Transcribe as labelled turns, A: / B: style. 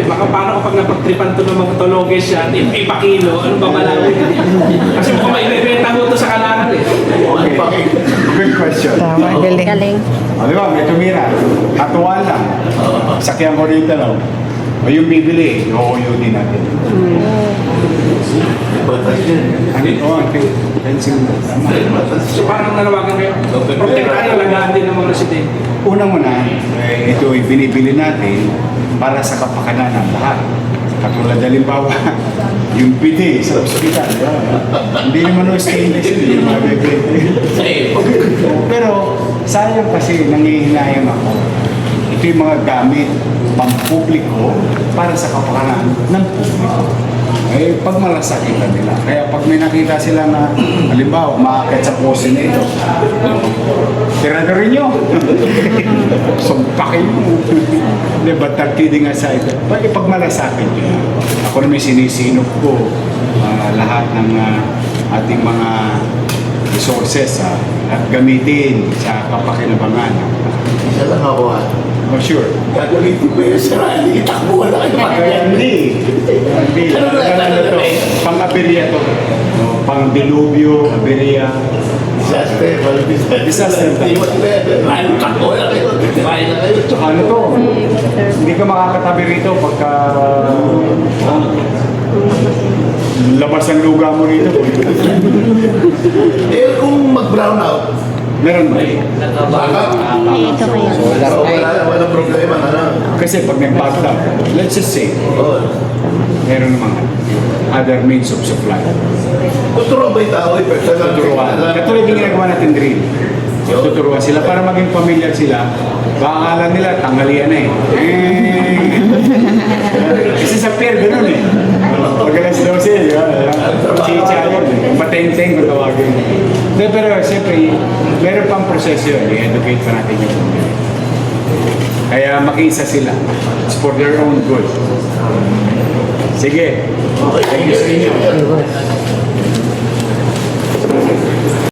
A: baka paano kapag napagtripan to ng mga tologes siya, ipakilo, ano ba malawin? Kasi mukhang may ibebenta mo to sa kalangan eh.
B: Okay. Good question.
C: Tama, galing.
D: Galing.
B: Di ba, may tumira. Katuwaan lang. Sakyan ko rito lang. O yung bibili, OOU din natin. Ano? Fencing.
A: So parang nanawagan kayo, protektahan yung lagaan din ng mga residente.
B: Unang-una, ito ay binibili natin para sa kapakanan ng lahat. Katulad halimbawa, yung piti sa ospital. Hindi naman o stainless, hindi naman pero sayang kasi nangihinayang ako. Ito yung mga gamit pang-publiko para sa kapakanan ng publiko. Eh, pag malasakit na nila. Kaya pag may nakita sila na, halimbawa, maakit sa pose na ito, tira na rin nyo. Sumpakin mo. Hindi, but kidding aside, pag malasakit nyo, ako naman sinisinop ko lahat ng ating mga resources at gamitin sa kapakinabangan.
E: Isa lang ako
B: Oh, sure.
E: gagamitin ko yung sira, hindi itakbo na kayo.
B: Hindi.
E: Ano na
B: Ano to? Pang-aberya to. No, pang-dilubyo, aberya.
E: Disaster, walang
B: Disaster.
E: Hindi mo ano, takbo na kayo. Bahay na kayo.
B: Tsaka ano to? Hindi ka makakatabi rito pagka labas ang luga mo rito.
E: Eh, kung mag-brown out,
B: Meron ba?
E: baka,
D: Ito kayo.
E: walang problema. Ano?
B: Kasi pag nag-backed up, let's just say,
E: Oo.
B: meron namang other means of supply.
E: Tuturuan ba yung tao? Personal
B: Tuturuan. Katulad yung ginagawa natin drill. Tuturuan sila para maging familiar sila. Baka akala nila, tanghalian na eh. Kasi sa pier, ganun eh. Pag alas 12, chicha yun eh. Patenteng kung tawagin. De, pero siyempre, meron pang proseso yun. I-educate pa natin yung community. Kaya makiisa sila. It's for their own good. Sige.
E: Okay.
B: Thank you sa inyo.